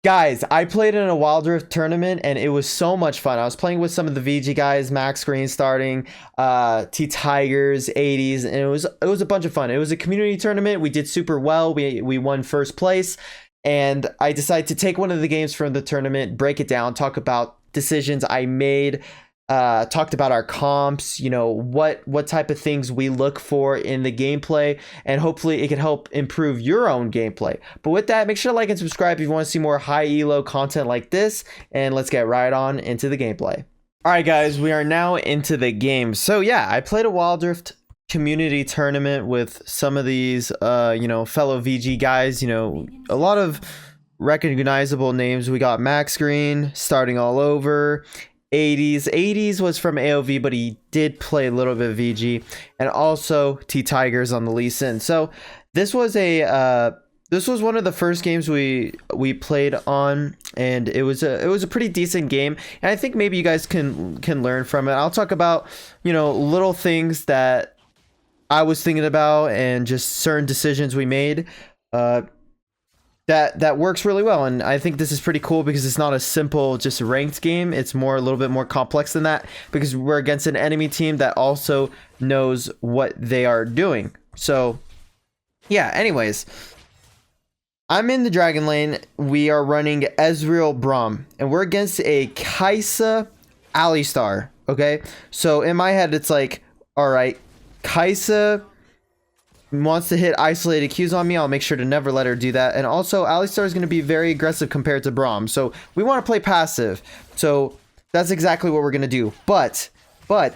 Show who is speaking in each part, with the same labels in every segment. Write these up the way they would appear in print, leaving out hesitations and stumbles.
Speaker 1: Guys, I played in a Wild Rift tournament and it was so much fun. I was playing with some of the VG guys, Max Green starting, T Tigers, 80s, and it was a bunch of fun. It was a community tournament. We did super well. We won first place, and I decided to take one of the games from the tournament, break it down, talk about decisions I made, talked about our comps, what type of things we look for in the gameplay, and hopefully it can help improve your own gameplay. But with that, make sure to like and subscribe if you want to see more high elo content like this, and let's get right on into the gameplay. All right, guys, we are now into the game. So yeah, I played a Wild Rift community tournament with some of these fellow VG guys, a lot of recognizable names. We got Max Green starting all over. 80s was from AOV, but he did play a little bit of VG, and also T Tigers on the Lee Sin. So this was one of the first games we played on, and it was a pretty decent game, and I think maybe you guys can learn from it. I'll talk about little things that I was thinking about and just certain decisions we made. That works really well, and I think this is pretty cool because it's not a simple just ranked game. It's a little bit more complex than that because we're against an enemy team that also knows what they are doing. So yeah, anyways, I'm in the Dragon Lane. We are running Ezreal Braum, and we're against a Kai'Sa Alistar. Okay, so in my head it's like, all right, Kai'Sa wants to hit isolated Qs on me. I'll make sure to never let her do that. And also, Alistar is going to be very aggressive compared to Braum, so we want to play passive. So that's exactly what we're going to do. But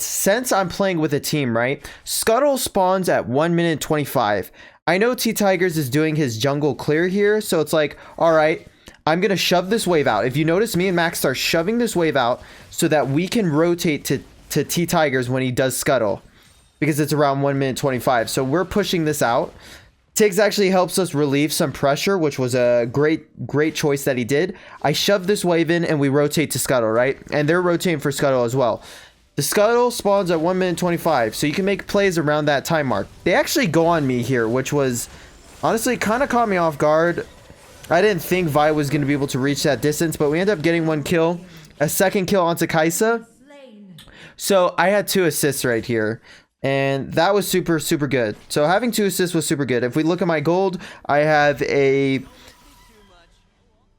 Speaker 1: since I'm playing with a team, right? Scuttle spawns at 1 minute 25. I know T Tigers is doing his jungle clear here, so it's like, all right, I'm going to shove this wave out. If you notice, me and Max start shoving this wave out so that we can rotate to T Tigers when he does Scuttle, because it's around 1 minute 25. So we're pushing this out. Tiggs actually helps us relieve some pressure, which was a great choice that he did. I shoved this wave in and we rotate to Scuttle, right? And they're rotating for Scuttle as well. The Scuttle spawns at 1 minute 25, so you can make plays around that time mark. They actually go on me here, which was honestly kind of caught me off guard. I didn't think Vi was going to be able to reach that distance, but we ended up getting one kill, a second kill onto Kai'Sa. So I had 2 assists right here, and that was super good. So having 2 assists was super good. If we look at my gold, I have a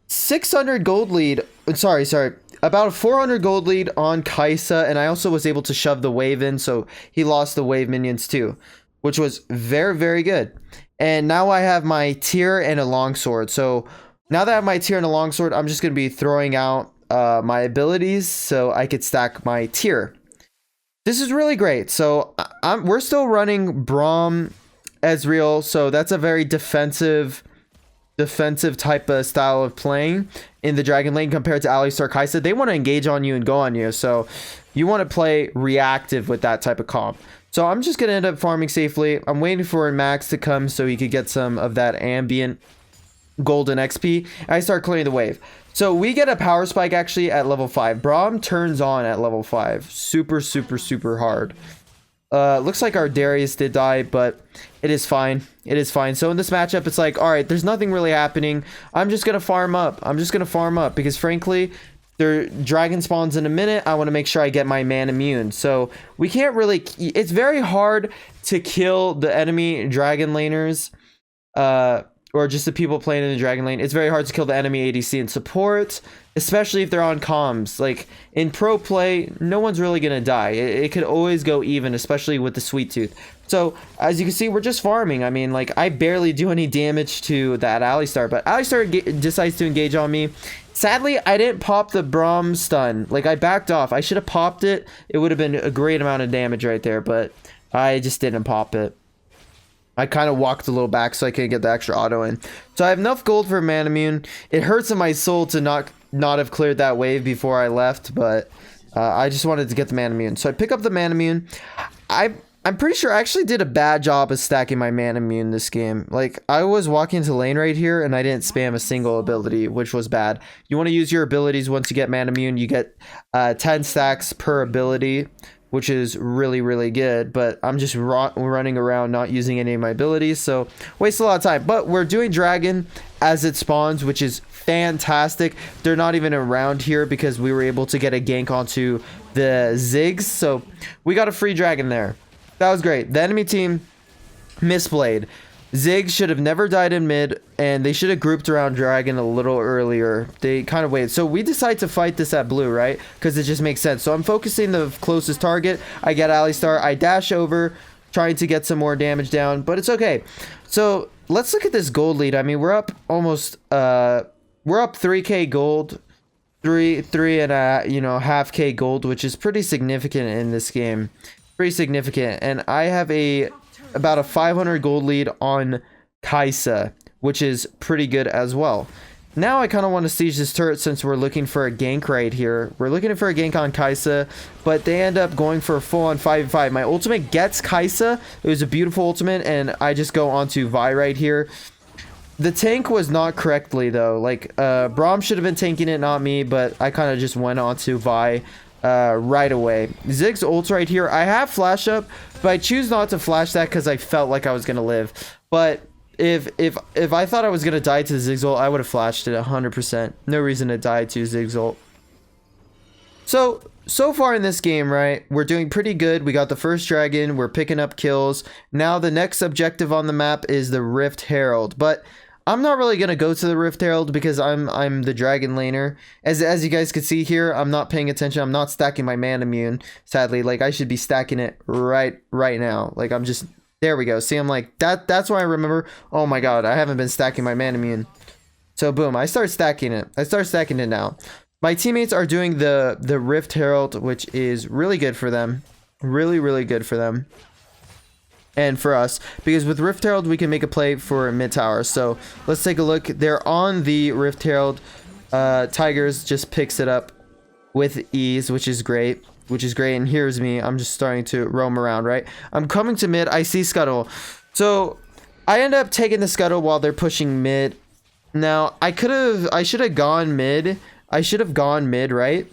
Speaker 1: 600 gold lead. Sorry, about a 400 gold lead on Kai'Sa, and I also was able to shove the wave in, so he lost the wave minions too, which was very good. And now I have my tier and a longsword. So now that I have my tier and a longsword, I'm just going to be throwing out my abilities so I could stack my tier. This is really great. So we're still running Braum Ezreal, so that's a very defensive type of style of playing in the Dragon Lane compared to Alistar Kai'Sa. They want to engage on you and go on you, so you want to play reactive with that type of comp. So I'm just going to end up farming safely. I'm waiting for Max to come so he could get some of that ambient golden XP. I start clearing the wave. So we get a power spike actually at level 5. Braum turns on at level 5. Super hard. Looks like our Darius did die, but it is fine. It is fine. So in this matchup, it's like, all right, there's nothing really happening. I'm just going to farm up. Because frankly, their dragon spawns in a minute. I want to make sure I get my man immune. So we can't really... It's very hard to kill the enemy dragon laners, or just the people playing in the Dragon Lane. It's very hard to kill the enemy ADC and support, especially if they're on comms. Like, in pro play, no one's really going to die. It could always go even, especially with the Sweet Tooth. So, as you can see, we're just farming. I mean, like, I barely do any damage to that Alistar, but Alistar decides to engage on me. Sadly, I didn't pop the Braum stun. Like, I backed off. I should have popped it. It would have been a great amount of damage right there, but I just didn't pop it. I kind of walked a little back so I could get the extra auto in. So I have enough gold for man immune. It hurts in my soul to not have cleared that wave before I left, but I just wanted to get the man immune. So I pick up the man immune. I'm pretty sure I actually did a bad job of stacking my man immune this game. Like, I was walking into lane right here and I didn't spam a single ability, which was bad. You want to use your abilities once you get man immune. You get 10 stacks per ability, which is really good, but I'm just running around not using any of my abilities, so waste a lot of time. But we're doing dragon as it spawns, which is fantastic. They're not even around here because we were able to get a gank onto the Ziggs. So we got a free dragon there. That was great. The enemy team misplayed. Ziggs should have never died in mid, and they should have grouped around dragon a little earlier. They kind of waited. So we decide to fight this at blue, right? Because it just makes sense. So I'm focusing the closest target. I get Alistar. I dash over, trying to get some more damage down, but it's okay. So let's look at this gold lead. I mean, we're up almost, we're up 3k gold, three and a, half K gold, which is pretty significant in this game. Pretty significant. And I have about a 500 gold lead on Kai'Sa, which is pretty good as well. Now I kind of want to siege this turret since we're looking for a gank right here. We're looking for a gank on Kai'Sa, but they end up going for a full-on 5v5. My ultimate gets Kai'Sa. It was a beautiful ultimate, and I just go onto Vi right here. The tank was not correctly, though. Like, Braum should have been tanking it, not me, but I kind of just went onto Vi right away. Ziggs ult right here. I have flash up, but I choose not to flash that because I felt like I was gonna live. But if I thought I was gonna die to the Ziggs ult, I would have flashed it 100%. No reason to die to Ziggs ult. So far in this game, right, we're doing pretty good. We got the first dragon. We're picking up kills. Now the next objective on the map is the Rift Herald, but I'm not really gonna go to the Rift Herald because I'm the dragon laner. As you guys can see here, I'm not paying attention. I'm not stacking my man immune. Sadly, like I should be stacking it right now. Like I'm just there we go. See, I'm like that's why I remember. Oh my god, I haven't been stacking my man immune. So boom, I start stacking it. I start stacking it now. My teammates are doing the Rift Herald, which is really good for them. Really good for them. And for us, because with Rift Herald we can make a play for mid tower. So let's take a look. They're on the Rift Herald. Tigers just picks it up with ease, which is great. And here's me. I'm just starting to roam around, right? I'm coming to mid. I see Scuttle. So I end up taking the Scuttle while they're pushing mid. Now I should have gone mid. Right?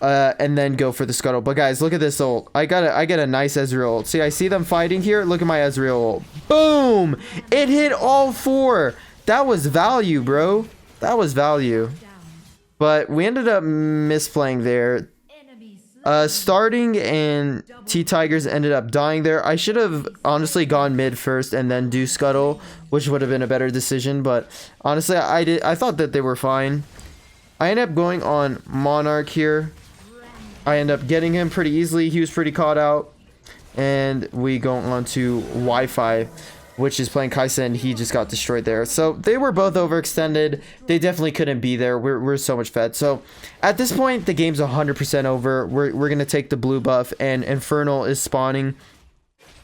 Speaker 1: And then go for the Scuttle. But guys, look at this ult. I get a nice Ezreal ult. See, I see them fighting here. Look at my Ezreal ult. Boom! It hit all four. That was value, bro. That was value. But we ended up misplaying there. Starting and T-Tigers ended up dying there. I should have honestly gone mid first and then do Scuttle, which would have been a better decision. But honestly, I thought that they were fine. I ended up going on Monarch here. I end up getting him pretty easily. He was pretty caught out. And we go on to Wi-Fi, which is playing Kai'Sa, and he just got destroyed there. So they were both overextended. They definitely couldn't be there. We're so much fed. So at this point, the game's 100% over. We're going to take the blue buff, and Infernal is spawning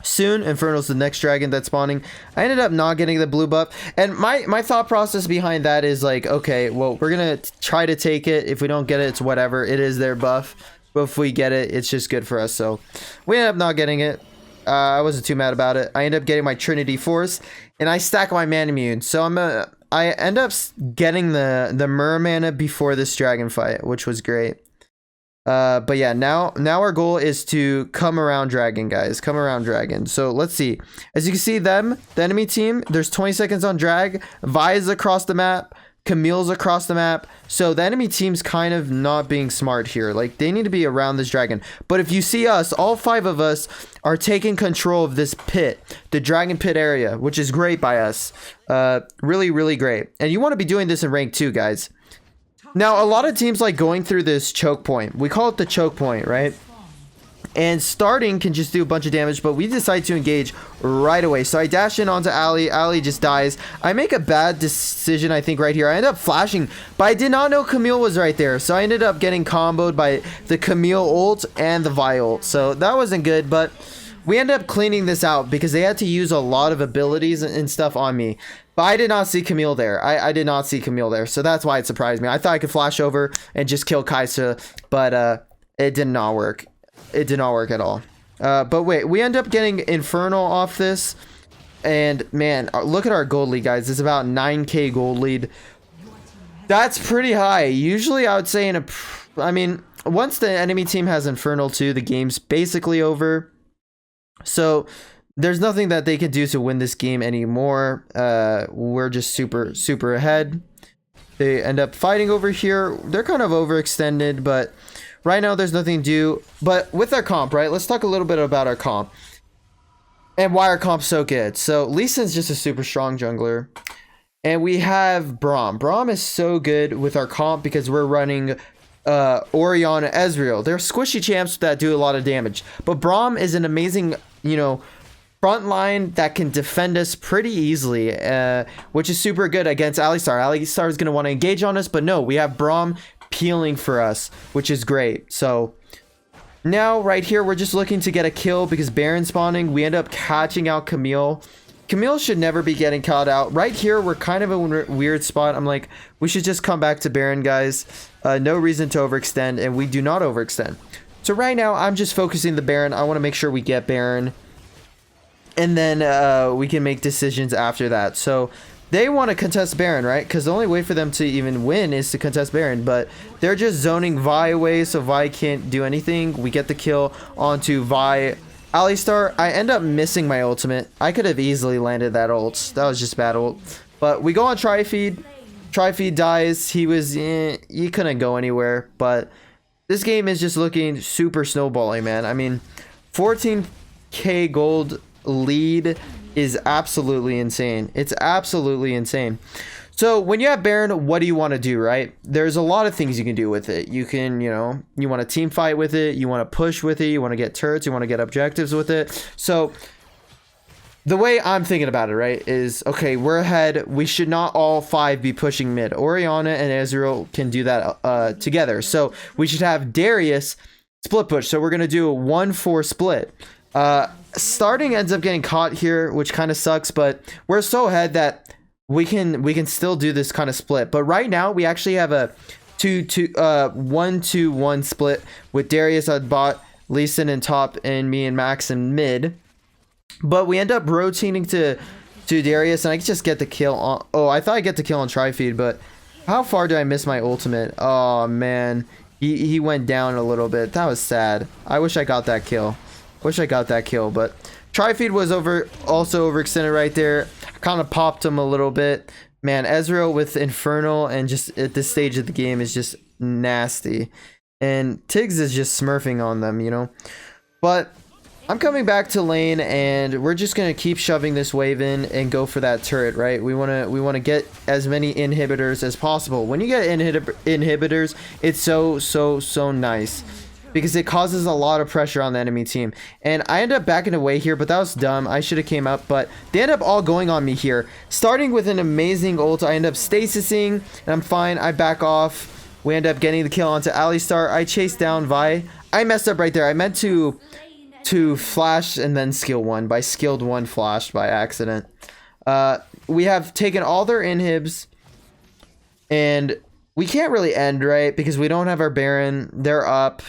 Speaker 1: soon. Infernal's the next dragon that's spawning. I ended up not getting the blue buff, and my thought process behind that is like, okay, well, we're gonna try to take it. If we don't get it, it's whatever. It is their buff, but if we get it, it's just good for us. So we ended up not getting it. I wasn't too mad about it. I ended up getting my Trinity Force, and I stack my man immune. So I end up getting the Mer mana before this dragon fight, which was great. But yeah, now our goal is to come around dragon, guys. Come around dragon. So let's see. As you can see, the enemy team, there's 20 seconds on drag. Vi is across the map. Camille's across the map. So the enemy team's kind of not being smart here. Like, they need to be around this dragon. But if you see us, all 5 of us are taking control of this pit, the dragon pit area, which is great by us. Really great. And you want to be doing this in rank 2, guys. Now, a lot of teams like going through this choke point. We call it the choke point, right? And starting can just do a bunch of damage, but we decide to engage right away. So I dash in onto Ali. Ali just dies. I make a bad decision, I think, right here. I end up flashing, but I did not know Camille was right there. So I ended up getting comboed by the Camille ult and the Vi ult. So that wasn't good, but we ended up cleaning this out because they had to use a lot of abilities and stuff on me. But I did not see Camille there. I did not see Camille there. So that's why it surprised me. I thought I could flash over and just kill Kai'Sa, but it did not work. It did not work at all. But wait, we end up getting Infernal off this. And man, look at our gold lead, guys. It's about 9k gold lead. That's pretty high. Usually I would say I mean, once the enemy team has Infernal too, the game's basically over. So there's nothing that they can do to win this game anymore. We're just super ahead. They end up fighting over here. They're kind of overextended, but right now there's nothing to do. But with our comp, right? Let's talk a little bit about our comp and why our comp's so good. So Lee Sin's just a super strong jungler. And we have Braum. Braum is so good with our comp because we're running Orianna, Ezreal. They're squishy champs that do a lot of damage. But Braum is an amazing, you know, front line that can defend us pretty easily, which is super good against Alistar. Alistar is going to want to engage on us, but no, we have Braum peeling for us, which is great. So now right here, we're just looking to get a kill because Baron spawning. We end up catching out Camille. Camille should never be getting caught out. Right here, we're kind of in a weird spot. I'm like, we should just come back to Baron, guys. No reason to overextend, and we do not overextend. So right now, I'm just focusing the Baron. I want to make sure we get Baron, and then we can make decisions after that. So they want to contest Baron, right? Because the only way for them to even win is to contest Baron, but they're just zoning Vi away, so Vi can't do anything. We get the kill onto Vi. Alistar, I end up missing my ultimate. I could have easily landed that ult. That was just bad ult. But we go on Tri-Feed. Tri-Feed dies. He couldn't go anywhere. But this game is just looking super snowballing, man. I mean, 14k gold lead is absolutely insane. It's absolutely insane. So when you have Baron, what do you want to do, right? There's a lot of things you can do with it. You can, you know, you want to team fight with it. You want to push with it. You want to get turrets. You want to get objectives with it. So the way I'm thinking about it, right, is, okay, we're ahead. We should not all 5 be pushing mid. Orianna and Ezreal can do that together. So we should have Darius split push. So we're going to do a 1-4 split. Starting ends up getting caught here, which kind of sucks, but we're so ahead that we can still do this kind of split. But right now we actually have a 1-2-1 split with Darius on bot, Lee Sin in top, and me and Max in mid. But we end up rotating to Darius, and I can just get the kill on. Oh, I thought I get the kill on Tri-Feed, but how far did I miss my ultimate? Oh man, he went down a little bit. That was sad. I wish I got that kill. But Tri-Feed was also overextended right there. Kind of popped him a little bit. Man, Ezreal with Infernal and just at this stage of the game is just nasty. And Tiggs is just smurfing on them, you know. But I'm coming back to lane, and we're just gonna keep shoving this wave in and go for that turret, right? We wanna get as many inhibitors as possible. When you get inhibitors, it's so nice, because it causes a lot of pressure on the enemy team. And I end up backing away here, but that was dumb. I should have came up, but they end up all going on me here. Starting with an amazing ult, I end up stasising, and I'm fine. I back off. We end up getting the kill onto Alistar. I chase down Vi. I messed up right there. I meant to flash and then skill 1. By skilled 1 flashed by accident. We have taken all their inhibs, and we can't really end, right? Because we don't have our Baron. They're up.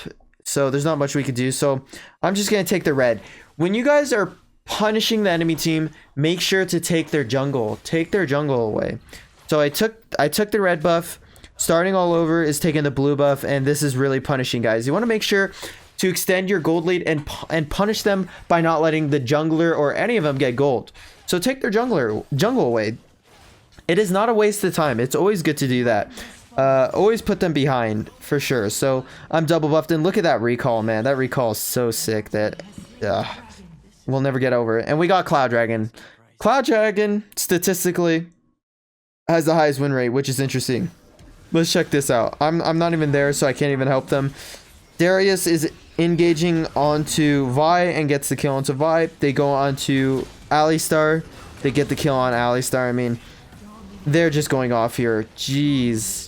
Speaker 1: So there's not much we could do. So I'm just going to take the red. When you guys are punishing the enemy team, make sure to take their jungle. Take their jungle away. So I took the red buff. Starting all over is taking the blue buff. And this is really punishing, guys. You want to make sure to extend your gold lead and punish them by not letting the jungler or any of them get gold. So take their jungle away. It is not a waste of time. It's always good to do that. Always put them behind for sure. So I'm double buffed, and look at that recall, man. That recall is so sick that we'll never get over it. And we got Cloud Dragon. Cloud Dragon statistically has the highest win rate, which is interesting. Let's check this out. I'm not even there, so I can't even help them. Darius is engaging onto Vi and gets the kill onto Vi. They go onto Alistar. They get the kill on Alistar. I mean, they're just going off here. Jeez.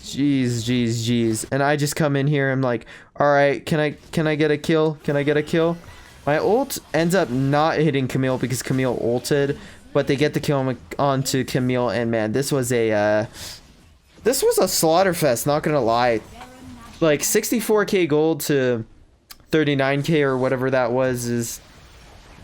Speaker 1: And I just come in here. I'm like, all right, can I get a kill? Can I get a kill? My ult ends up not hitting Camille because Camille ulted, but they get the kill onto Camille. And man, this was a slaughter fest. Not gonna lie, like 64k gold to 39k or whatever that was is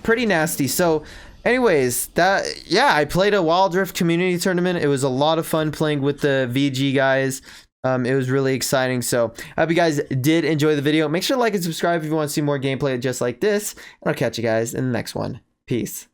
Speaker 1: pretty nasty. So anyways, I played a Wild Rift community tournament. It was a lot of fun playing with the VG guys. It was really exciting. So I hope you guys did enjoy the video. Make sure to like and subscribe if you want to see more gameplay just like this. And I'll catch you guys in the next one. Peace.